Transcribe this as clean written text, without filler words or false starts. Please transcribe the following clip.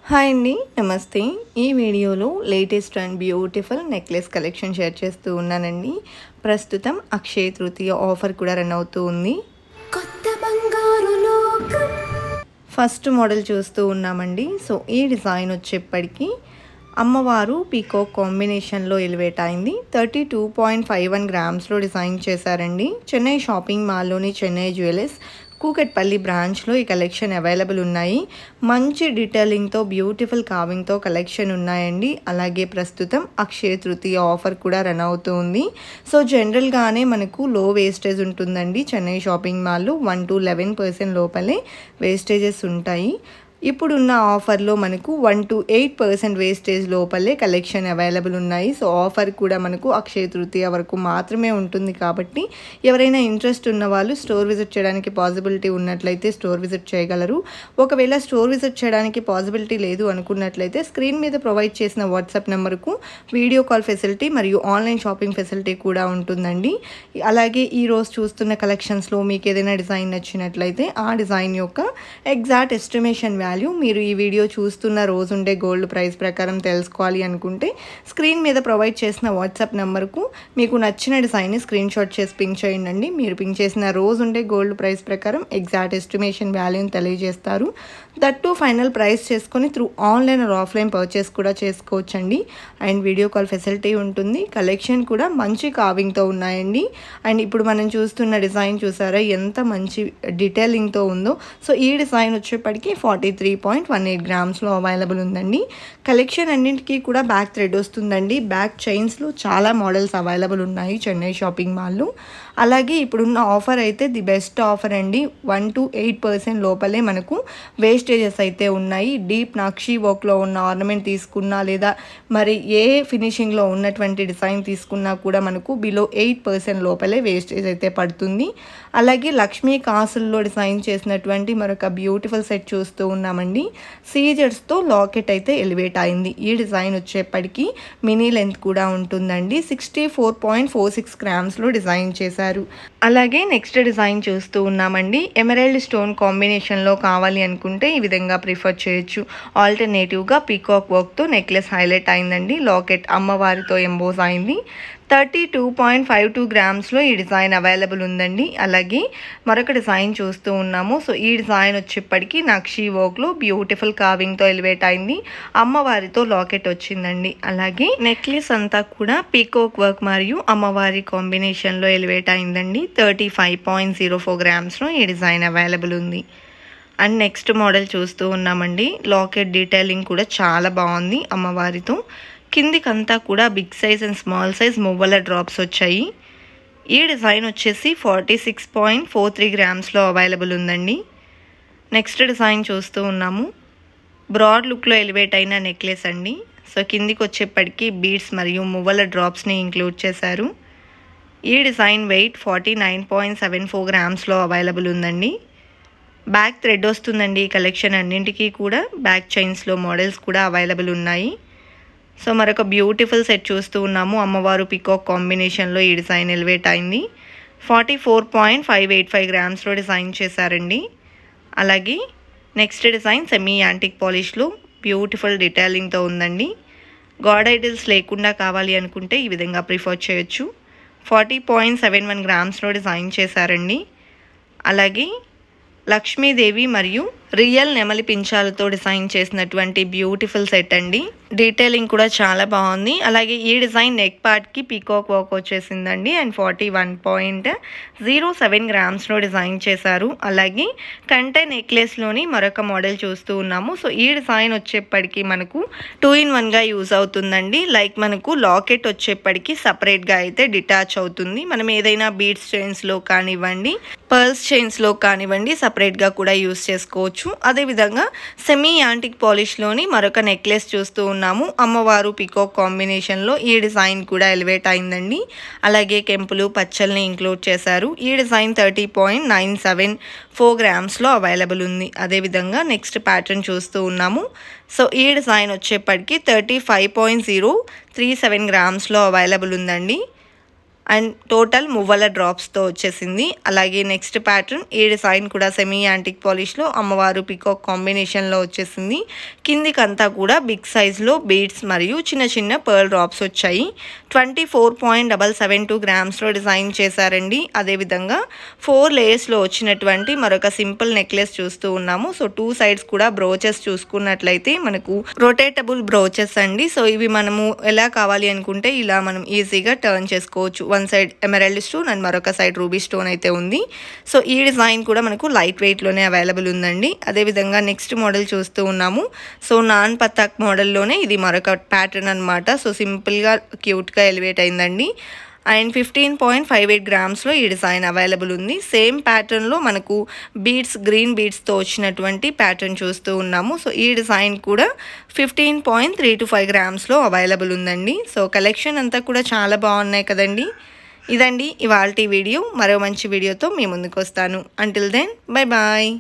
Hi అండి, నమస్తే. ఈ వీడియోలో latest and beautiful necklace collection share చేస్తూ ఉన్నానండి. ప్రస్తుతం అక్షయ తృతీయ ఆఫర్ కూడా రన్ అవుతూ ఉంది. కొత్త బంగారు లోకం ఫస్ట్ మోడల్ చూస్తూ ఉన్నామండి. సో ఈ డిజైన్ వచ్చేప్పటికి అమ్మవారు పీకాక్ కాంబినేషన్లో ఎలివేట్ అయింది. 32.51 గ్రామ్స్లో డిజైన్ చేశారండి. చెన్నై షాపింగ్ మాల్లోని చెన్నై జ్యువెలర్స్ కూకట్పల్లి బ్రాంచ్లో ఈ కలెక్షన్ అవైలబుల్ ఉన్నాయి. మంచి డీటెయిలింగ్తో బ్యూటిఫుల్ కార్వింగ్తో కలెక్షన్ ఉన్నాయండి. అలాగే ప్రస్తుతం అక్షయ తృతీయ ఆఫర్ కూడా రన్ అవుతూ ఉంది. సో జనరల్గానే మనకు లో వేస్టేజ్ ఉంటుందండి. చెన్నై షాపింగ్ మాల్లో 1 to 11% లోపలే వేస్టేజెస్ ఉంటాయి. ఇప్పుడున్న ఆఫర్లో మనకు 1 to 8% వేస్టేజ్ లోపలే కలెక్షన్ అవైలబుల్ ఉన్నాయి. సో ఆఫర్ కూడా మనకు అక్షయ తృతీయ వరకు మాత్రమే ఉంటుంది. కాబట్టి ఎవరైనా ఇంట్రెస్ట్ ఉన్న వాళ్ళు స్టోర్ విజిట్ చేయడానికి పాసిబిలిటీ ఉన్నట్లయితే స్టోర్ విజిట్ చేయగలరు. ఒకవేళ స్టోర్ విజిట్ చేయడానికి పాసిబిలిటీ లేదు అనుకున్నట్లయితే స్క్రీన్ మీద ప్రొవైడ్ చేసిన వాట్సాప్ నెంబర్కు వీడియో కాల్ ఫెసిలిటీ మరియు ఆన్లైన్ షాపింగ్ ఫెసిలిటీ కూడా ఉంటుందండి. అలాగే ఈరోజు చూస్తున్న కలెక్షన్స్లో మీకు ఏదైనా డిజైన్ నచ్చినట్లయితే ఆ డిజైన్ యొక్క ఎగ్జాక్ట్ ఎస్టిమేషన్ వాల్యూ మీరు ఈ వీడియో చూస్తున్న రోజుండే గోల్డ్ ప్రైస్ ప్రకారం తెలుసుకోవాలి అనుకుంటే స్క్రీన్ మీద ప్రొవైడ్ చేసిన వాట్సాప్ నెంబర్కు మీకు నచ్చిన డిజైన్ని స్క్రీన్ షాట్ చేసి పింక్ చేయండి. మీరు పింక్ చేసిన రోజుండే గోల్డ్ ప్రైస్ ప్రకారం ఎగ్జాక్ట్ ఎస్టిమేషన్ వాల్యూని తెలియజేస్తారు. దట్టు ఫైనల్ ప్రైస్ చేసుకొని through online or offline purchase కూడా చేసుకోవచ్చండి. అండ్ వీడియో కాల్ ఫెసిలిటీ ఉంటుంది. కలెక్షన్ కూడా మంచి కార్వింగ్తో ఉన్నాయండి. అండ్ ఇప్పుడు మనం చూస్తున్న డిజైన్ చూసారా ఎంత మంచి డీటెయిలింగ్తో ఉందో. సో ఈ డిజైన్ వచ్చేప్పటికి 43.18 గ్రామ్స్లో అవైలబుల్ ఉందండి. కలెక్షన్ అన్నింటికీ కూడా బ్యాక్ థ్రెడ్ వస్తుందండి. బ్యాక్ చైన్స్లో చాలా మోడల్స్ అవైలబుల్ ఉన్నాయి చెన్నై షాపింగ్ మాల్లో. అలాగే ఇప్పుడున్న ఆఫర్ అయితే ది బెస్ట్ ఆఫర్ అండి. 1 to 8% లోపలే మనకు వేస్టేజెస్ అయితే ఉన్నాయి. డీప్ నక్షీ వర్క్లో ఉన్న ఆర్నమెంట్ తీసుకున్నా లేదా మరి ఏ ఫినిషింగ్లో ఉన్నటువంటి డిజైన్ తీసుకున్నా కూడా మనకు బిలో 8% లోపలే వేస్టేజ్ అయితే పడుతుంది. అలాగే లక్ష్మీ కాసుల్లో డిజైన్ చేసినటువంటి మరొక బ్యూటిఫుల్ సెట్ చూస్తూ ఉన్నామండి. సీజర్స్తో లాకెట్ అయితే ఎలివేట్ అయింది. ఈ డిజైన్ వచ్చేప్పటికి మినీ లెంత్ కూడా ఉంటుందండి. 64.46 గ్రామ్స్లో డిజైన్ చేశారు. అలాగే నెక్స్ట్ డిజైన్ చూస్తూ ఉన్నామండి. ఎమరాల్డ్ స్టోన్ కాంబినేషన్లో కావాలి అనుకుంటే ఈ విధంగా ప్రిఫర్ చేయొచ్చు. ఆల్టర్నేటివ్గా పీకాక్ వర్క్తో నెక్లెస్ హైలైట్ అయిందండి. లాకెట్ అమ్మవారితో ఎంబోస్ అయింది. 32.52 గ్రామ్స్లో ఈ డిజైన్ అవైలబుల్ ఉందండి. అలాగే మరొక డిజైన్ చూస్తూ ఉన్నాము. సో ఈ డిజైన్ వచ్చేప్పటికి నక్షీ వర్క్లో బ్యూటిఫుల్ కార్వింగ్తో ఎలివేట్ అయింది. అమ్మవారితో లాకెట్ వచ్చిందండి. అలాగే నెక్లెస్ అంతా కూడా పీకాక్ వర్క్ మరియు అమ్మవారి కాంబినేషన్లో ఎలివేట్ అయిందండి. 35.04 గ్రామ్స్లో ఈ డిజైన్ అవైలబుల్ ఉంది. అండ్ నెక్స్ట్ మోడల్ చూస్తూ ఉన్నామండి. లాకెట్ డీటెయిలింగ్ కూడా చాలా బాగుంది అమ్మవారితో. కిందికంతా కూడా big size and small size మువ్వల డ్రాప్స్ వచ్చాయి. ఈ డిజైన్ వచ్చేసి 46.43 గ్రామ్స్లో అవైలబుల్ ఉందండి. నెక్స్ట్ డిజైన్ చూస్తూ ఉన్నాము. బ్రాడ్ లుక్లో ఎలివేట్ అయిన నెక్లెస్ అండి. సో కిందికి వచ్చేప్పటికి బీడ్స్ మరియు మువ్వల డ్రాప్స్ని ఇంక్లూడ్ చేశారు. ఈ డిజైన్ వెయిట్ 49.74 గ్రామ్స్లో అవైలబుల్ ఉందండి. బ్యాక్ థ్రెడ్ వస్తుందండి. ఈ కలెక్షన్ అన్నింటికీ కూడా బ్యాక్ చైన్స్లో మోడల్స్ కూడా అవైలబుల్ ఉన్నాయి. సో మరొక బ్యూటిఫుల్ సెట్ చూస్తూ ఉన్నాము. అమ్మవారు పీకాక్ కాంబినేషన్లో ఈ డిజైన్ ఎలివేట్ అయింది. 44.585 గ్రామ్స్లో డిజైన్ చేశారండి. అలాగే నెక్స్ట్ డిజైన్ సెమీ యాంటిక్ పాలిష్లో బ్యూటిఫుల్ డీటెయిలింగ్తో ఉందండి. గాడ్ ఐడల్స్ లేకుండా కావాలి అనుకుంటే ఈ విధంగా ప్రిఫర్ చేయొచ్చు. 40.71 గ్రామ్స్లో డిజైన్ చేశారండి. అలాగే లక్ష్మీదేవి మరియు రియల్ నెమలి పించాలతో డిజైన్ చేసినటువంటి బ్యూటిఫుల్ సెట్ అండి. డీటెయిలింగ్ కూడా చాలా బాగుంది. అలాగే ఈ డిజైన్ నెక్ పార్ట్కి పీకాక్ వర్క్ వచ్చేసిందండి. అండ్ 41.07 గ్రామ్స్లో డిజైన్ చేశారు. అలాగే కంటే నెక్లెస్లోని మరొక మోడల్ చూస్తూ ఉన్నాము. సో ఈ డిజైన్ వచ్చేప్పటికి మనకు 2-in-1గా యూజ్ అవుతుందండి. లైక్ మనకు లాకెట్ వచ్చేప్పటికి సపరేట్గా అయితే డిటాచ్ అవుతుంది. మనం ఏదైనా బీడ్స్ చైన్స్లో కానివ్వండి, పర్ల్స్ చైన్స్లో కానివ్వండి సపరేట్గా కూడా యూజ్ చేసుకోవచ్చు. అదేవిధంగా సెమీ యాంటిక్ పాలిష్లోని మరొక నెక్లెస్ చూస్తూ ఉన్నాము. అమ్మవారు పీకాక్ కాంబినేషన్లో ఈ డిజైన్ కూడా ఎలివేట్ అయిందండి. అలాగే కెంపులు పచ్చల్ని ఇంక్లూడ్ చేశారు. ఈ డిజైన్ 30.974 గ్రామ్స్లో అవైలబుల్ ఉంది. అదేవిధంగా నెక్స్ట్ ప్యాటర్న్ చూస్తూ ఉన్నాము. సో ఈ డిజైన్ వచ్చేప్పటికి 35.037 గ్రామ్స్లో అవైలబుల్ ఉందండి. అండ్ టోటల్ మువ్వల డ్రాప్స్తో వచ్చేసింది. అలాగే నెక్స్ట్ ప్యాటర్న్ ఈ డిజైన్ కూడా సెమీ యాంటిక్ పాలిష్లో అమ్మవారు పికాక్ కాంబినేషన్లో వచ్చేసింది. కిందికంతా కూడా బిగ్ సైజ్లో బీడ్స్ మరియు చిన్న చిన్న పర్ల్ డ్రాప్స్ వచ్చాయి. 24.772 గ్రామ్స్లో డిజైన్ చేశారండి. అదేవిధంగా 4 లేయర్స్లో వచ్చినటువంటి మరొక సింపుల్ నెక్లెస్ చూస్తూ ఉన్నాము. సో 2 సైడ్స్ కూడా బ్రోచెస్ చూసుకున్నట్లయితే మనకు రొటేటబుల్ బ్రోచెస్ అండి. సో ఇవి మనము ఎలా కావాలి అనుకుంటే ఇలా మనం ఈజీగా టర్న్ చేసుకోవచ్చు. One side emerald stone and మరొక సైడ్ రూబీ స్టోన్ అయితే ఉంది. సో ఈ డిజైన్ కూడా మనకు లైట్ వెయిట్లోనే అవైలబుల్ ఉందండి. అదేవిధంగా నెక్స్ట్ మోడల్ చూస్తూ ఉన్నాము. సో నాన్ పతాక్ మోడల్లోనే ఇది మరొక ప్యాటర్న్ అనమాట. సో సింపుల్గా క్యూట్గా ఎలివేట్ అయిందండి. అండ్ 15.58 గ్రామ్స్లో ఈ డిజైన్ అవైలబుల్ ఉంది. సేమ్ ప్యాటర్న్లో మనకు బీడ్స్ గ్రీన్ బీడ్స్తో వచ్చినటువంటి ప్యాటర్న్ చూస్తూ ఉన్నాము. సో ఈ డిజైన్ కూడా 15.325 గ్రామ్స్లో అవైలబుల్ ఉందండి. సో కలెక్షన్ అంతా కూడా చాలా బాగున్నాయి కదండి. ఇదండి ఇవాల్టి వీడియో. మరో మంచి వీడియోతో మీ ముందుకు వస్తాను. Until then bye bye.